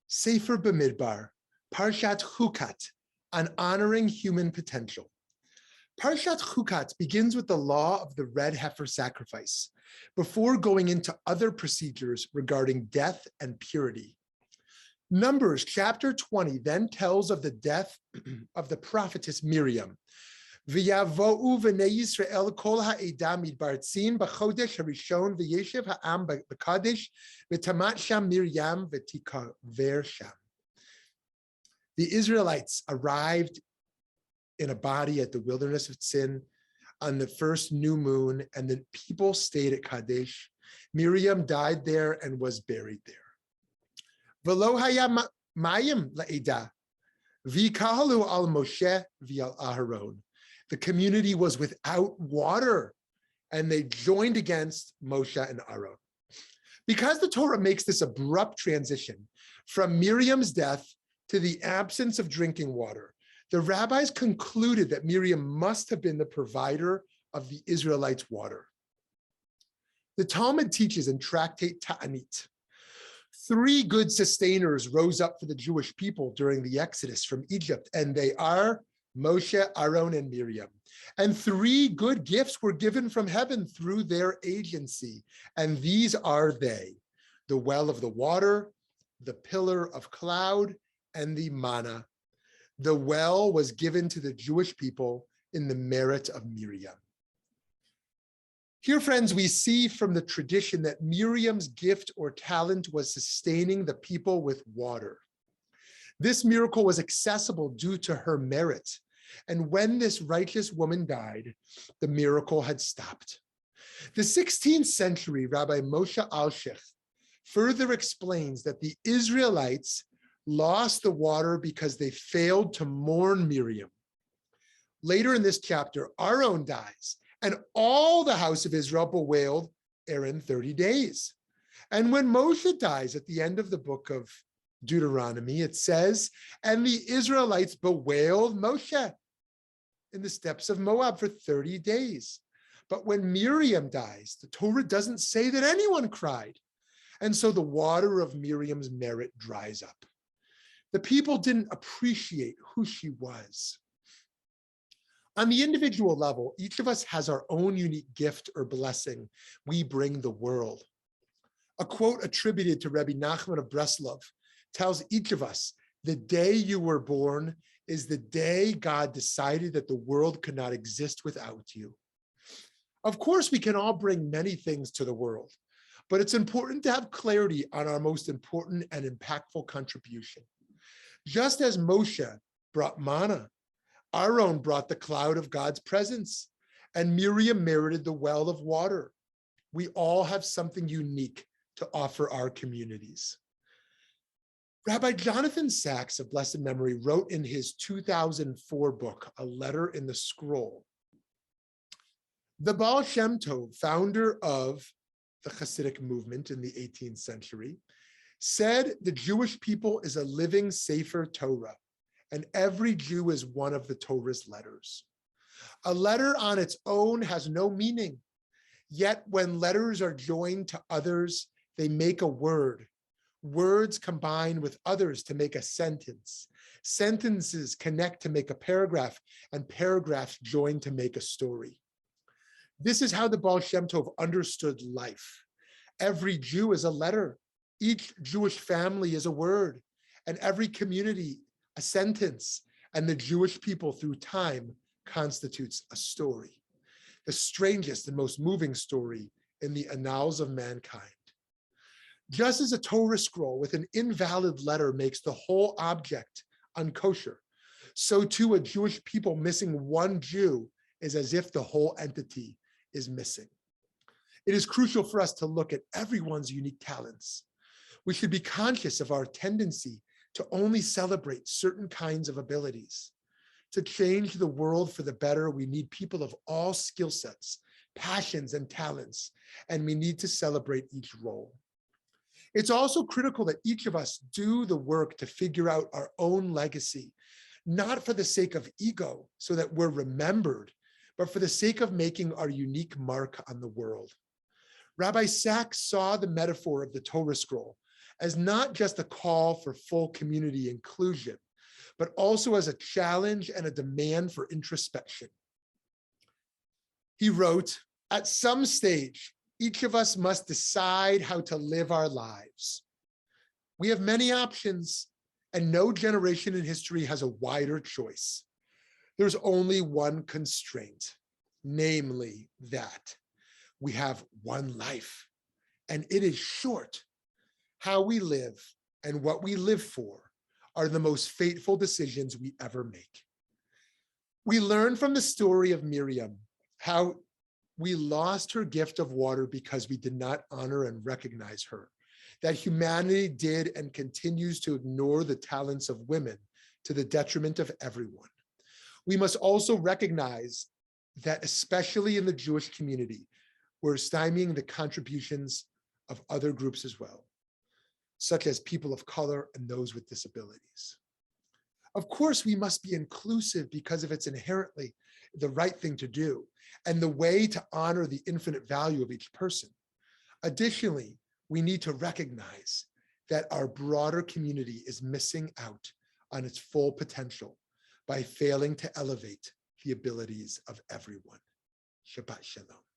Sefer B'Midbar, Parshat Chukat, on honoring human potential. Parshat Chukat begins with the law of the red heifer sacrifice, before going into other procedures regarding death and purity. Numbers chapter 20 then tells of the death of the prophetess Miriam. V'yavo'u v'nei Yisrael kol ha'eda midbartzin b'chodesh harishon v'yeshev ha'am b'kadesh v'tamat sham Miriam v'tikaver sham. The Israelites arrived in a body at the wilderness of Tzin on the first new moon, and the people stayed at Kadesh. Miriam died there and was buried there. V'lo haya mayim la'eda v'kahalu al Moshe v'al Aharon. The community was without water, and they joined against Moshe and Aaron. Because the Torah makes this abrupt transition from Miriam's death to the absence of drinking water, the rabbis concluded that Miriam must have been the provider of the Israelites' water. The Talmud teaches in Tractate Ta'anit, 3 good sustainers rose up for the Jewish people during the Exodus from Egypt, and they are Moshe, Aaron, and Miriam. And 3 good gifts were given from heaven through their agency. And these are they: the well of the water, the pillar of cloud, and the manna. The well was given to the Jewish people in the merit of Miriam. Here, friends, we see from the tradition that Miriam's gift or talent was sustaining the people with water. This miracle was accessible due to her merit. And when this righteous woman died, the miracle had stopped. The 16th century Rabbi Moshe Alshich further explains that the Israelites lost the water because they failed to mourn Miriam. Later in this chapter, Aaron dies, and all the house of Israel bewailed Aaron 30 days. And when Moshe dies at the end of the book of Deuteronomy, it says, and the Israelites bewailed Moshe in the steppes of Moab for 30 days. But when Miriam dies, the Torah doesn't say that anyone cried. And so the water of Miriam's merit dries up. The people didn't appreciate who she was. On the individual level, each of us has our own unique gift or blessing we bring the world. A quote attributed to Rabbi Nachman of Breslov tells each of us, the day you were born is the day God decided that the world could not exist without you. Of course, we can all bring many things to the world, but it's important to have clarity on our most important and impactful contribution. Just as Moshe brought manna, Aaron brought the cloud of God's presence, and Miriam merited the well of water. We all have something unique to offer our communities. Rabbi Jonathan Sacks of blessed memory wrote in his 2004 book, A Letter in the Scroll. The Baal Shem Tov, founder of the Hasidic movement in the 18th century, said the Jewish people is a living Sefer Torah, and every Jew is one of the Torah's letters. A letter on its own has no meaning, yet when letters are joined to others, they make a word. Words combine with others to make a sentence. Sentences connect to make a paragraph, and paragraphs join to make a story. This is how the Baal Shem Tov understood life. Every Jew is a letter. Each Jewish family is a word, and every community a sentence, and the Jewish people through time constitutes a story, the strangest and most moving story in the annals of mankind. Just as a Torah scroll with an invalid letter makes the whole object unkosher, so too a Jewish people missing one Jew is as if the whole entity is missing. It is crucial for us to look at everyone's unique talents. We should be conscious of our tendency to only celebrate certain kinds of abilities. To change the world for the better, we need people of all skill sets, passions, and talents, and we need to celebrate each role. It's also critical that each of us do the work to figure out our own legacy, not for the sake of ego, so that we're remembered, but for the sake of making our unique mark on the world. Rabbi Sacks saw the metaphor of the Torah scroll as not just a call for full community inclusion, but also as a challenge and a demand for introspection. He wrote, at some stage, each of us must decide how to live our lives. We have many options, and no generation in history has a wider choice. There's only one constraint, namely that we have one life, and it is short. How we live and what we live for are the most fateful decisions we ever make. We learn from the story of Miriam how we lost her gift of water because we did not honor and recognize her, that humanity did and continues to ignore the talents of women to the detriment of everyone. We must also recognize that, especially in the Jewish community, we're stymieing the contributions of other groups as well, such as people of color and those with disabilities. Of course, we must be inclusive because of it's inherently the right thing to do and the way to honor the infinite value of each person. Additionally, we need to recognize that our broader community is missing out on its full potential by failing to elevate the abilities of everyone. Shabbat Shalom.